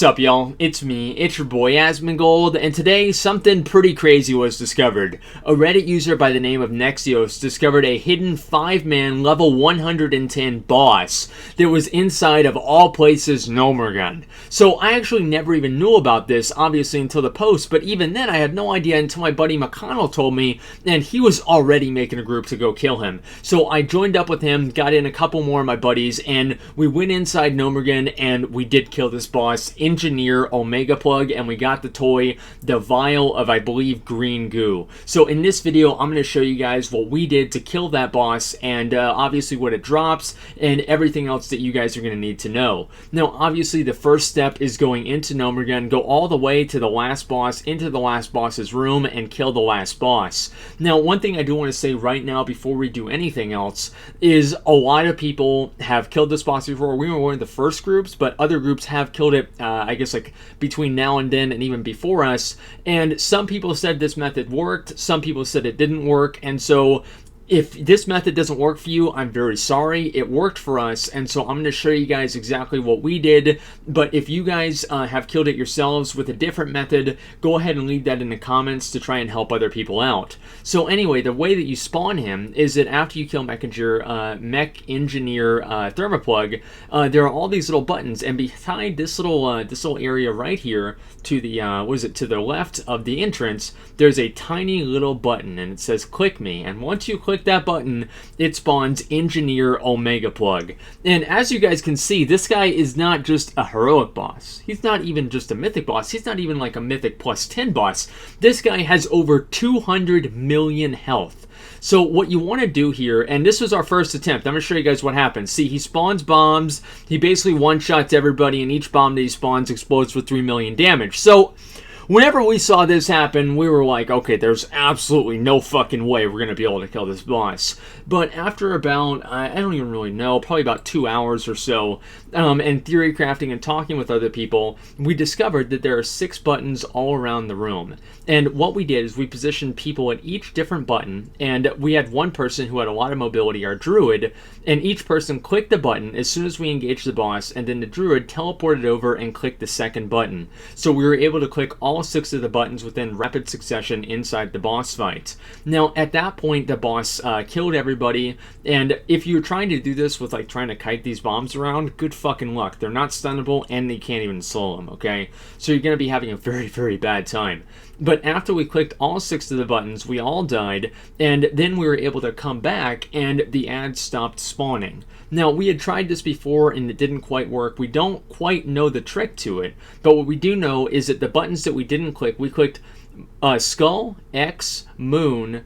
What's up, y'all? It's me, it's your boy Asmongold, and today something pretty crazy was discovered. A Reddit user by the name of Nexios discovered a hidden 5-man level 110 boss that was inside of all places Nomergun. So I actually never even knew about this, obviously, until the post, but even then I had no idea until my buddy McConnell told me, and he was already making a group to go kill him. So I joined up with him, got in a couple more of my buddies, and we went inside Nomergun and we did kill this boss, Endgineer Omegaplugg, and we got the toy, the Vial of, I believe, green goo. So in this video, I'm going to show you guys what we did to kill that boss, and obviously what it drops, and everything else that you guys are going to need to know. Now, obviously, the first step is going into Nomergun, go all the way to the last boss, into the last boss's room, and kill the last boss. Now, one thing I do want to say right now, before we do anything else, is a lot of people have killed this boss before. We were one of the first groups, but other groups have killed it, I guess, like between now and then and even before us, and some people said this method worked, some people said it didn't work, and so if this method doesn't work for you, I'm very sorry. It worked for us, and so I'm going to show you guys exactly what we did. But if you guys have killed it yourselves with a different method, go ahead and leave that in the comments to try and help other people out. So anyway, the way that you spawn him is that after you kill Engineer Thermoplug, there are all these little buttons, and behind this little area right here, to the to the left of the entrance, there's a tiny little button, and it says "Click me." And once you click that button, it spawns Endgineer Omegaplugg. And as you guys can see, this guy is not just a heroic boss. He's not even just a mythic boss. He's not even like a mythic plus 10 boss. This guy has over 200 million health. So what you want to do here, and this was our first attempt, I'm going to show you guys what happens. See, he spawns bombs, he basically one-shots everybody, and each bomb that he spawns explodes for 3 million damage. So whenever we saw this happen, we were like, okay, there's absolutely no fucking way we're going to be able to kill this boss. But after about, I don't even really know, probably about 2 hours or so, and theory crafting and talking with other people, we discovered that there are 6 buttons all around the room. And what we did is we positioned people at each different button, and we had one person who had a lot of mobility, our druid, and each person clicked the button as soon as we engaged the boss, and then the druid teleported over and clicked the second button. So we were able to click all 6 of the buttons within rapid succession inside the boss fight. Now, at that point, the boss killed everybody, and if you're trying to do this with like trying to kite these bombs around, good fucking luck. They're not stunnable, and they can't even slow them, okay? So you're going to be having a very, very bad time. But after we clicked all 6 of the buttons, we all died, and then we were able to come back, and the ads stopped spawning. Now, we had tried this before, and it didn't quite work. We don't quite know the trick to it, but what we do know is that the buttons that we didn't click, we clicked Skull, X, Moon,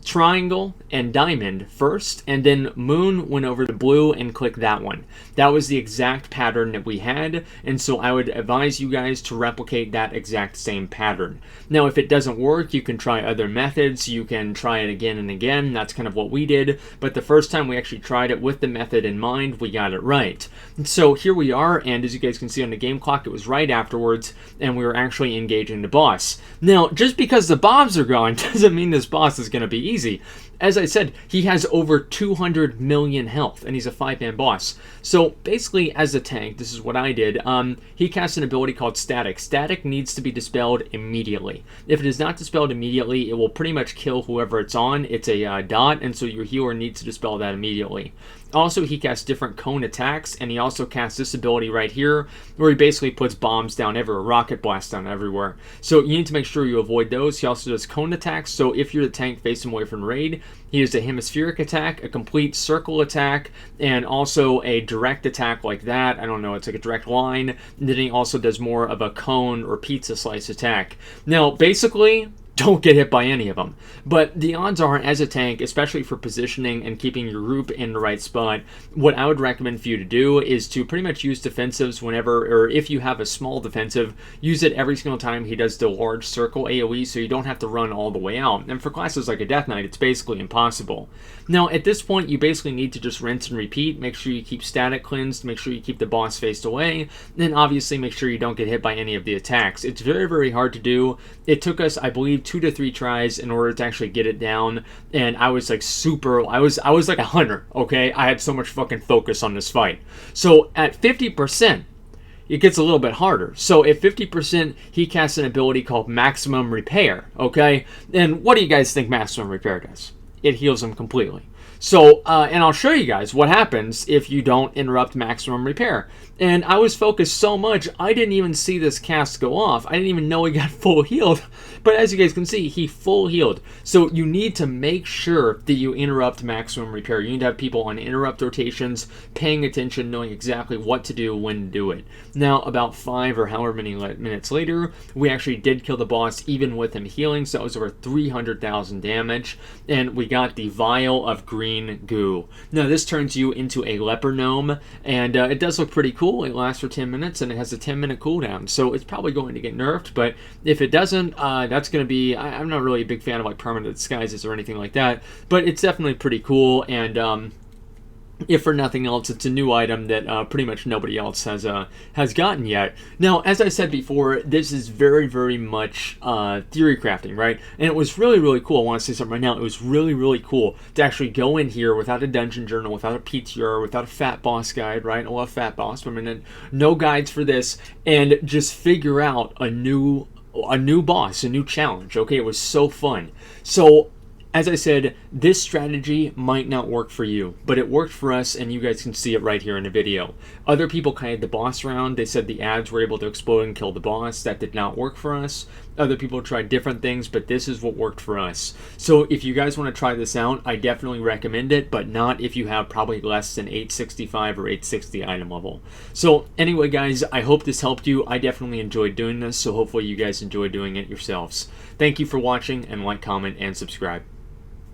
Triangle, and Diamond first, and then Moon went over to Blue and clicked that one. That was the exact pattern that we had, and so I would advise you guys to replicate that exact same pattern. Now, if it doesn't work, you can try other methods. You can try it again and again. That's kind of what we did, but the first time we actually tried it with the method in mind, we got it right. And so here we are, and as you guys can see on the game clock, it was right afterwards, and we were actually engaging the boss. Now, just because the bombs are gone doesn't mean this boss is going to be easy. As I said, he has over 200 million health, and he's a 5-man boss. So basically, as a tank, this is what I did. He casts an ability called Static. Static needs to be dispelled immediately. If it is not dispelled immediately, it will pretty much kill whoever it's on. It's a dot, and so your healer needs to dispel that immediately. Also, he casts different cone attacks, and he also casts this ability right here, where he basically puts bombs down everywhere, rocket blasts down everywhere. So you need to make sure you avoid those. He also does cone attacks, so if you're the tank facing away from raid, he does a hemispheric attack, a complete circle attack, and also a direct attack like that. I don't know, it's like a direct line. And then he also does more of a cone or pizza slice attack. Now, basically, don't get hit by any of them. But the odds are, as a tank, especially for positioning and keeping your group in the right spot, what I would recommend for you to do is to pretty much use defensives whenever, or if you have a small defensive, use it every single time he does the large circle AoE, so you don't have to run all the way out. And for classes like a Death Knight, it's basically impossible. Now, at this point, you basically need to just rinse and repeat. Make sure you keep static cleansed, make sure you keep the boss faced away, and then obviously make sure you don't get hit by any of the attacks. It's very, very hard to do. It took us, I believe, 2 to 3 tries in order to actually get it down, and I was like I was like a hunter, okay? I had so much fucking focus on this fight. So at 50%, it gets a little bit harder. So at 50%, he casts an ability called Maximum Repair, okay? And what do you guys think Maximum Repair does? It heals him completely. So, and I'll show you guys what happens if you don't interrupt Maximum Repair. And I was focused so much, I didn't even see this cast go off. I didn't even know he got full healed. But as you guys can see, he full healed. So you need to make sure that you interrupt Maximum Repair. You need to have people on interrupt rotations, paying attention, knowing exactly what to do, when to do it. Now, about 5 or however many minutes later, we actually did kill the boss, even with him healing. So that was over 300,000 damage. And we got the Vial of Green Goo. Now, this turns you into a leper gnome, and it does look pretty cool. It lasts for 10 minutes, and it has a 10-minute cooldown. So it's probably going to get nerfed, but if it doesn't, that's going to be... I'm not really a big fan of like permanent disguises or anything like that, but it's definitely pretty cool, and if for nothing else, it's a new item that pretty much nobody else has gotten yet. Now, as I said before, this is very, very much theory crafting, right? And it was really, really cool. I want to say something right now. It was really, really cool to actually go in here without a dungeon journal, without a PTR, without a fat boss guide, right? I love fat boss, but I mean, no guides for this, and just figure out a new boss, a new challenge. Okay, it was so fun. So, as I said, this strategy might not work for you, but it worked for us, and you guys can see it right here in the video. Other people kited the boss round. They said the ads were able to explode and kill the boss. That did not work for us. Other people tried different things, but this is what worked for us. So if you guys want to try this out, I definitely recommend it, but not if you have probably less than 865 or 860 item level. So anyway, guys, I hope this helped you. I definitely enjoyed doing this, so hopefully you guys enjoy doing it yourselves. Thank you for watching, and like, comment, and subscribe.